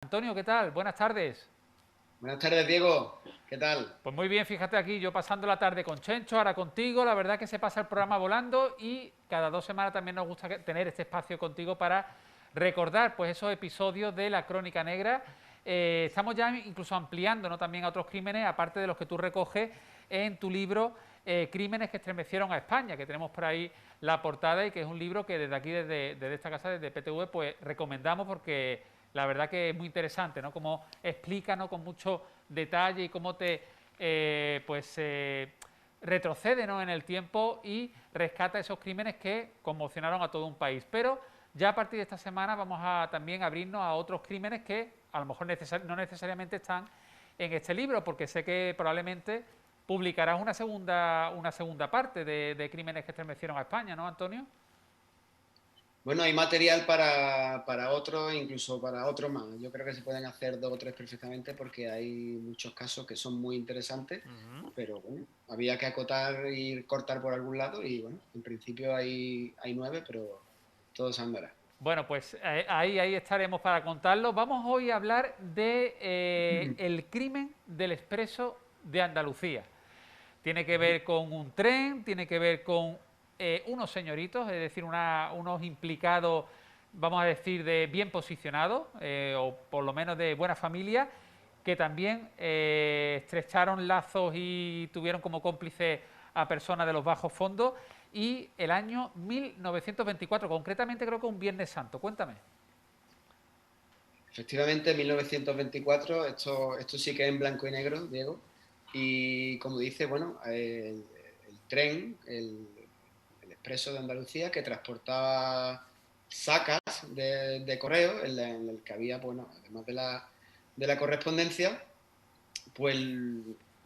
Antonio, ¿qué tal? Buenas tardes. Buenas tardes, Diego. ¿Qué tal? Pues muy bien, fíjate aquí, yo pasando la tarde con Chencho, ahora contigo, la verdad que se pasa el programa volando y cada 2 semanas también nos gusta tener este espacio contigo para recordar pues esos episodios de la Crónica Negra. Estamos ya incluso ampliando, ¿no?, también a otros crímenes, aparte de los que tú recoges en tu libro Crímenes que estremecieron a España, que tenemos por ahí la portada y que es un libro que desde aquí, desde esta casa, desde PTV, pues recomendamos porque la verdad que es muy interesante, ¿no? Cómo explica, ¿no?, con mucho detalle y cómo te retrocede, ¿no?, en el tiempo y rescata esos crímenes que conmocionaron a todo un país. Pero ya a partir de esta semana vamos a también abrirnos a otros crímenes que a lo mejor no necesariamente están en este libro, porque sé que probablemente publicarás una segunda parte de crímenes que estremecieron a España, ¿no, Antonio? Bueno, hay material para otro, incluso para otro más. Yo creo que se pueden hacer dos o tres perfectamente porque hay muchos casos que son muy interesantes, pero bueno, había que acotar y cortar por algún lado y bueno, en principio hay 9, pero todo se andará. Bueno, pues ahí estaremos para contarlo. Vamos hoy a hablar de el crimen del Expreso de Andalucía. Tiene que ver con un tren, tiene que ver con unos señoritos, es decir, unos implicados, vamos a decir, de bien posicionados, o por lo menos de buena familia, que también estrecharon lazos y tuvieron como cómplice a personas de los bajos fondos. Y el año 1924, concretamente creo que un Viernes Santo. Cuéntame. Efectivamente, 1924, esto sí que es en blanco y negro, Diego, y como dice, bueno, el tren, el Expreso de Andalucía, que transportaba sacas de correo en el que había, bueno, además de la correspondencia, pues,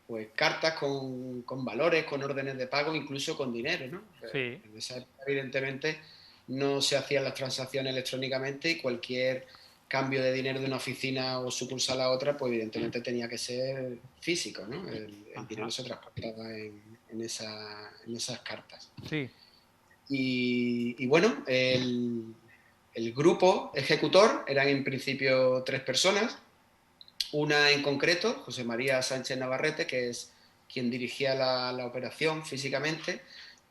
pues cartas con valores, con órdenes de pago, incluso con dinero, ¿no? Sí. En esa época, evidentemente, no se hacían las transacciones electrónicamente y cualquier cambio de dinero de una oficina o sucursal a otra, pues evidentemente tenía que ser físico, ¿no? El dinero Ajá. se transportaba en esas cartas. Sí. Y bueno, el grupo ejecutor eran en principio 3 personas, una en concreto, José María Sánchez Navarrete, que es quien dirigía la operación físicamente,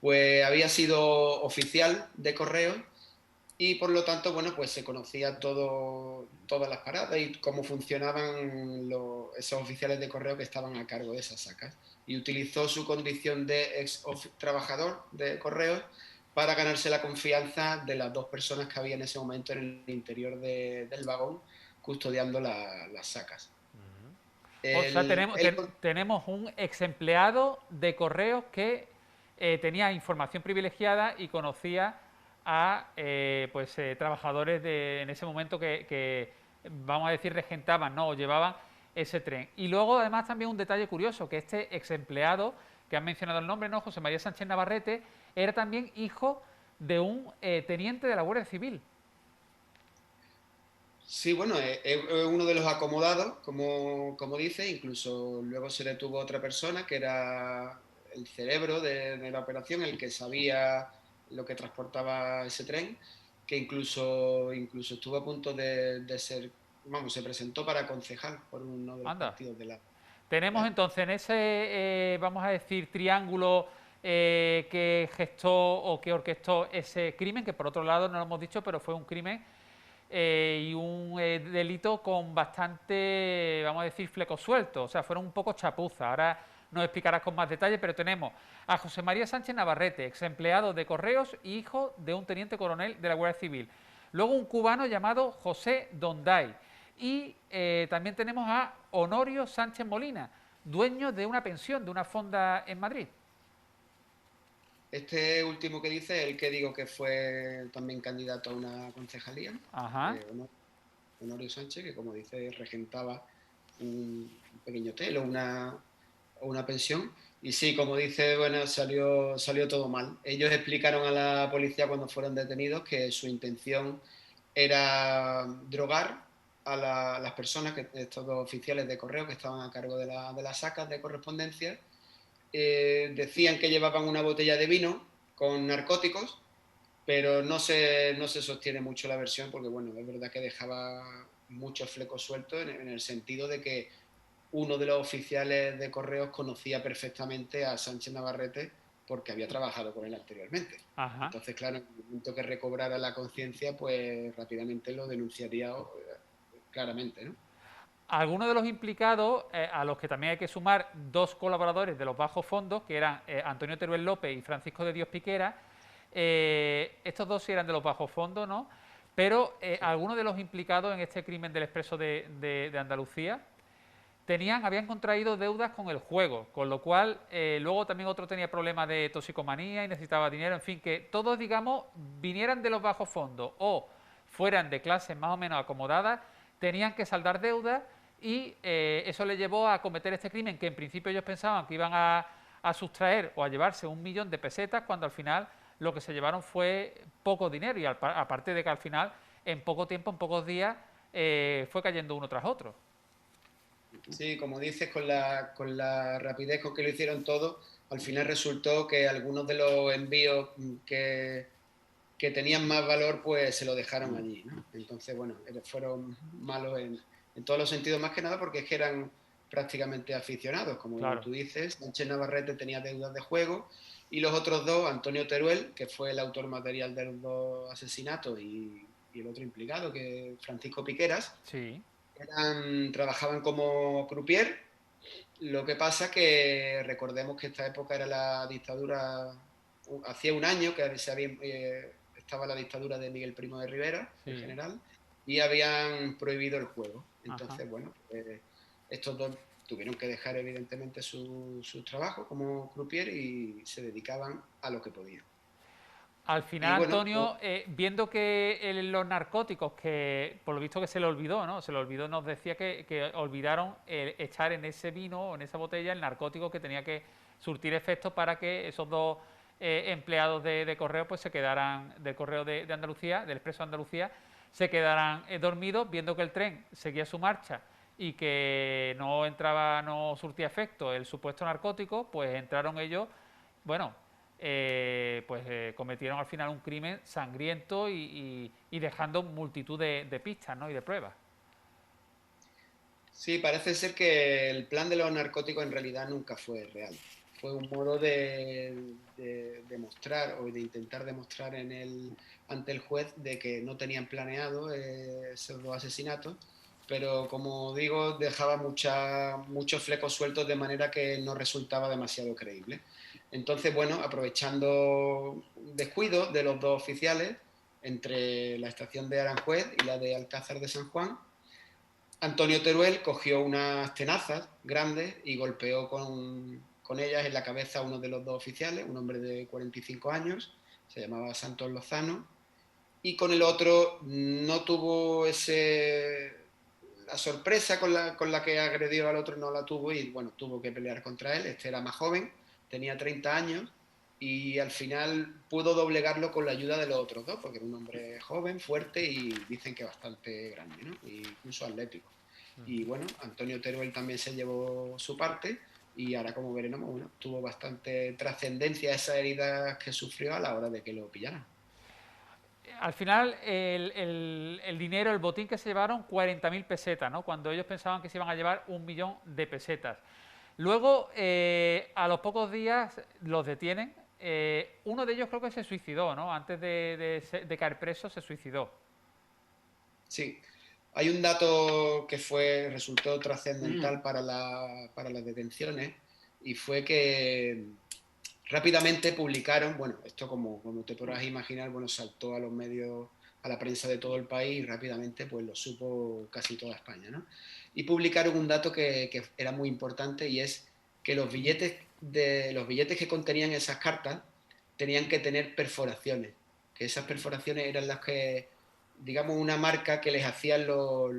pues había sido oficial de correos y por lo tanto, bueno, pues se conocía todas las paradas y cómo funcionaban esos oficiales de correo que estaban a cargo de esas sacas. Y utilizó su condición de ex trabajador de correos para ganarse la confianza de las 2 personas que había en ese momento en el interior del vagón custodiando las sacas. O sea, El, tenemos, el, tenemos un ex empleado de correos que tenía información privilegiada y conocía a trabajadores en ese momento que, vamos a decir, regentaban, ¿no?, o llevaban ese tren. Y luego, además, también un detalle curioso, que este ex empleado, que han mencionado el nombre, ¿no?, José María Sánchez Navarrete, era también hijo de un teniente de la Guardia Civil. sí, bueno, es uno de los acomodados, como dice, incluso luego se le tuvo otra persona que era el cerebro de la operación, el que sabía lo que transportaba ese tren, que incluso estuvo a punto de ser, vamos, se presentó para concejal por uno de los Anda. partidos de la... Tenemos ¿eh? entonces en ese, vamos a decir, triángulo que gestó o que orquestó ese crimen, que por otro lado no lo hemos dicho, pero fue un crimen y un delito con bastante, vamos a decir, flecos sueltos, o sea, fueron un poco chapuza. Ahora nos explicarás con más detalle, pero tenemos a José María Sánchez Navarrete, ex empleado de Correos y hijo de un teniente coronel de la Guardia Civil. Luego un cubano llamado José Donday. Y también tenemos a Honorio Sánchez Molina, dueño de una pensión, de una fonda en Madrid. Este último que dice es el que digo que fue también candidato a una concejalía, Ajá. Honorio Sánchez, que como dice regentaba un pequeño hotel o una pensión. Y sí, como dice, bueno, salió todo mal. Ellos explicaron a la policía cuando fueron detenidos que su intención era drogar a las personas, estos 2 oficiales de correo que estaban a cargo de las sacas de correspondencia. Decían que llevaban una botella de vino con narcóticos, pero no se sostiene mucho la versión porque, bueno, es verdad que dejaba muchos flecos sueltos en el sentido de que uno de los oficiales de correos conocía perfectamente a Sánchez Navarrete porque había trabajado con él anteriormente. Ajá. Entonces, claro, en el momento que recobrara la conciencia, pues rápidamente lo denunciaría claramente, ¿no? Algunos de los implicados, a los que también hay que sumar dos colaboradores de los bajos fondos, que eran Antonio Teruel López y Francisco de Dios Piquera, estos dos sí eran de los bajos fondos, ¿no? Pero Sí. algunos de los implicados en este crimen del Expreso de Andalucía habían contraído deudas con el juego, con lo cual luego también otro tenía problemas de toxicomanía y necesitaba dinero, en fin, que todos, digamos, vinieran de los bajos fondos o fueran de clases más o menos acomodadas, tenían que saldar deudas y eso le llevó a cometer este crimen que en principio ellos pensaban que iban a sustraer o a llevarse 1 millón de pesetas, cuando al final lo que se llevaron fue poco dinero y aparte de que al final en poco tiempo, en pocos días, fue cayendo uno tras otro. Sí, como dices, con la rapidez con que lo hicieron todo, al final resultó que algunos de los envíos que tenían más valor, pues se lo dejaron allí, ¿no? Entonces, bueno, fueron malos en todos los sentidos, más que nada porque es que eran prácticamente aficionados, como Claro. tú dices. Sánchez Navarrete tenía deudas de juego y los otros dos, Antonio Teruel, que fue el autor material de los dos asesinatos, y el otro implicado, que Francisco Piqueras, Sí. trabajaban como croupier. Lo que pasa que recordemos que esta época era la dictadura, hacía un año que estaba la dictadura de Miguel Primo de Rivera, el Sí. general, y habían prohibido el juego. Ajá. Entonces, bueno, estos dos tuvieron que dejar evidentemente su trabajo como croupier y se dedicaban a lo que podían. Al Y final, bueno, Antonio, viendo que los narcóticos, que por lo visto que se le olvidó, ¿no? Se le olvidó, nos decía que olvidaron echar en ese vino o en esa botella el narcótico que tenía que surtir efectos para que esos dos empleados de correo pues se quedaran, del correo de Andalucía, del Expreso de Andalucía, se quedaran dormidos, viendo que el tren seguía su marcha y que no entraba, no surtía efecto el supuesto narcótico, pues entraron ellos, bueno, cometieron al final un crimen sangriento y dejando multitud de pistas, ¿no? Y de pruebas. sí, parece ser que el plan de los narcóticos en realidad nunca fue real. Fue un modo de demostrar o de intentar demostrar ante el juez de que no tenían planeado esos dos asesinatos, pero como digo, dejaba muchos flecos sueltos de manera que no resultaba demasiado creíble. Entonces, bueno, aprovechando un descuido de los dos oficiales entre la estación de Aranjuez y la de Alcázar de San Juan, Antonio Teruel cogió unas tenazas grandes y golpeó con ellas en la cabeza a uno de los dos oficiales, un hombre de 45 años, se llamaba Santos Lozano, y con el otro no tuvo la sorpresa con la que agredió al otro, no la tuvo y bueno, tuvo que pelear contra él. Este era más joven, tenía 30 años y al final pudo doblegarlo con la ayuda de los otros dos, porque era un hombre joven, fuerte y dicen que bastante grande, ¿no? E incluso atlético. Y bueno, Antonio Teruel también se llevó su parte y ahora, como veremos, bueno, tuvo bastante trascendencia esas heridas que sufrió a la hora de que lo pillaran. Al final, el dinero, el botín que se llevaron, 40.000 pesetas, ¿no? Cuando ellos pensaban que se iban a llevar 1 millón de pesetas. Luego, a los pocos días, los detienen. Uno de ellos creo que se suicidó, ¿no? Antes de caer preso, se suicidó. Sí, hay un dato que resultó trascendental para las detenciones y fue que rápidamente publicaron, bueno, esto como te podrás imaginar, bueno, saltó a los medios, a la prensa de todo el país y rápidamente pues lo supo casi toda España, ¿no? Y publicaron un dato que era muy importante y es que los billetes que contenían esas cartas tenían que tener perforaciones, que esas perforaciones eran las que, digamos, una marca que les hacían los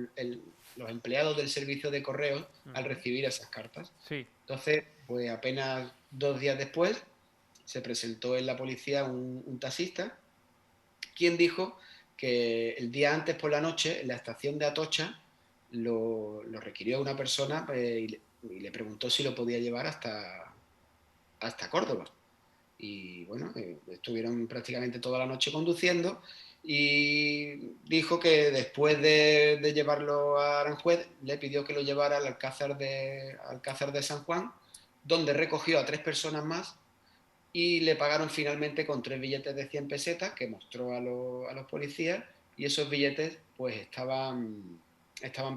empleados del servicio de correos al recibir esas cartas. Sí. Entonces, pues apenas 2 días después se presentó en la policía un taxista, quien dijo que el día antes por la noche en la estación de Atocha lo requirió una persona y le preguntó si lo podía llevar hasta Córdoba. Y bueno, estuvieron prácticamente toda la noche conduciendo y dijo que después de llevarlo a Aranjuez le pidió que lo llevara al Alcázar de San Juan, donde recogió a 3 personas más y le pagaron finalmente con 3 billetes de 100 pesetas que mostró a los policías, y esos billetes pues estaban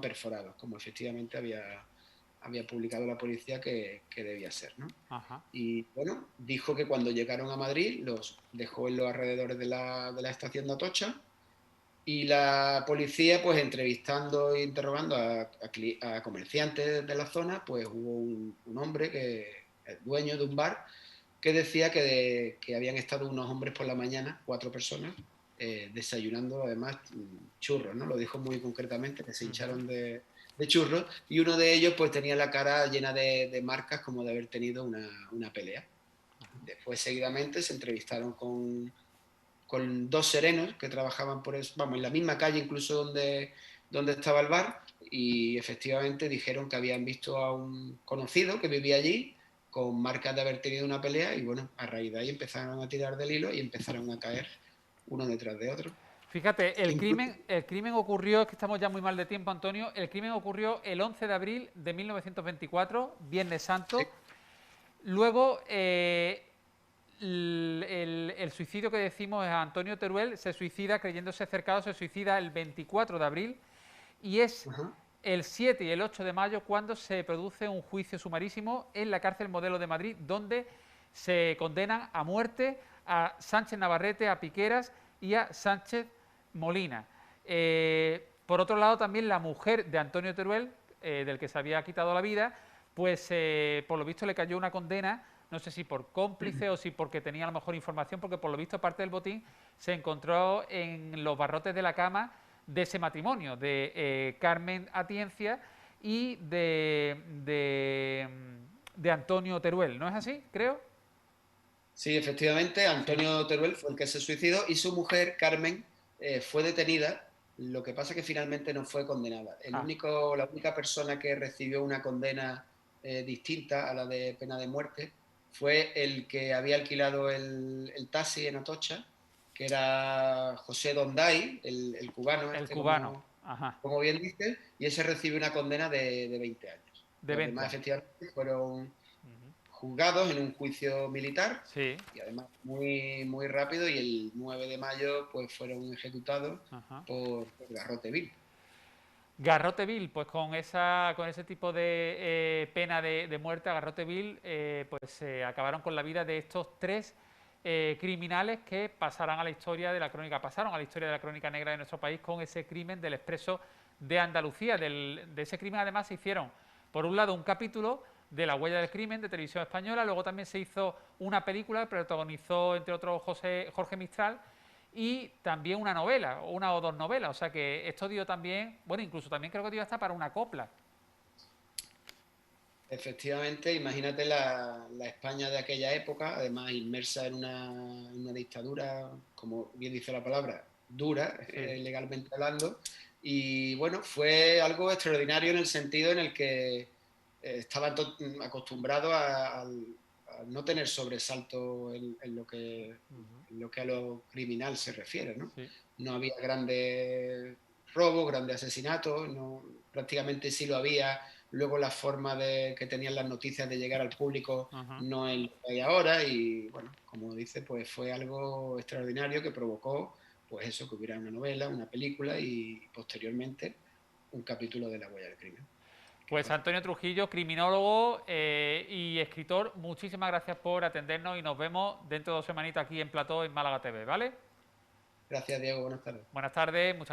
perforados, como efectivamente había publicado la policía que debía ser, ¿no? Ajá. Y bueno, dijo que cuando llegaron a Madrid los dejó en los alrededores de la estación de Atocha, y la policía, pues entrevistando e interrogando a comerciantes de la zona, pues hubo un hombre, el dueño de un bar, que decía que habían estado unos hombres por la mañana, 4 personas, desayunando además churros, ¿no? Lo dijo muy concretamente, que se hincharon de churros, y uno de ellos pues tenía la cara llena de marcas como de haber tenido una pelea. Después seguidamente se entrevistaron con 2 serenos que trabajaban por eso, vamos, en la misma calle incluso donde estaba el bar, y efectivamente dijeron que habían visto a un conocido que vivía allí con marcas de haber tenido una pelea, y bueno, a raíz de ahí empezaron a tirar del hilo y empezaron a caer uno detrás de otro. Fíjate, Incluso, el crimen ocurrió, es que estamos ya muy mal de tiempo, Antonio, el crimen ocurrió el 11 de abril de 1924, Viernes sí, Santo. Luego, el suicidio que decimos es Antonio Teruel, se suicida creyéndose cercado, se suicida el 24 de abril, y es ajá, el 7 y el 8 de mayo cuando se produce un juicio sumarísimo en la cárcel Modelo de Madrid, donde se condenan a muerte a Sánchez Navarrete, a Piqueras y a Sánchez Molina. Por otro lado, también la mujer de Antonio Teruel, del que se había quitado la vida, pues por lo visto le cayó una condena, no sé si por cómplice o si porque tenía a lo mejor información, porque por lo visto parte del botín se encontró en los barrotes de la cama de ese matrimonio, de Carmen Atiencia y de Antonio Teruel, ¿no es así? Creo. sí, efectivamente, Sí. Antonio Teruel fue el que se suicidó, y su mujer, Carmen, fue detenida. Lo que pasa es que finalmente no fue condenada. Ah, La única persona que recibió una condena distinta a la de pena de muerte fue el que había alquilado el taxi en Atocha, que era José Donday, el cubano, el cubano. Ajá. como bien dice, y ese recibe una condena de 20 años. De Los 20 demás, años. efectivamente, fueron Ujú. juzgados en un juicio militar, Sí. y además muy, muy rápido, y el 9 de mayo pues fueron ejecutados Ajá. por garrote vil. Garrote Vil, pues con ese tipo de pena de muerte a Garrote Vil, pues acabaron con la vida de estos tres criminales que pasarán a la historia de la crónica, pasaron a la historia de la crónica negra de nuestro país con ese crimen del Expreso de Andalucía. De ese crimen además se hicieron, por un lado, un capítulo de La huella del crimen de Televisión Española, luego también se hizo una película, protagonizó entre otros Jorge Mistral, y también una novela, una o dos novelas. O sea que esto dio también, bueno, incluso también creo que dio hasta para una copla. Efectivamente, imagínate la España de aquella época, además inmersa en una dictadura, como bien dice la palabra, dura, Sí. legalmente hablando, y bueno, fue algo extraordinario en el sentido en el que estaban acostumbrados a no tener sobresalto en lo que a lo criminal se refiere, ¿no? Sí. No había grandes robos, grandes asesinatos, no, prácticamente sí lo había. Luego la forma que tenían las noticias de llegar al público Ajá. no es lo que hay ahora, y bueno, como dice, pues fue algo extraordinario que provocó pues eso, que hubiera una novela, una película y posteriormente un capítulo de La huella del crimen, que Pues fue Antonio acertado. Trujillo, criminólogo y escritor, muchísimas gracias por atendernos y nos vemos dentro de 2 semanitas aquí en Plató, en Málaga TV, ¿vale? Gracias, Diego, buenas tardes. Buenas tardes, muchas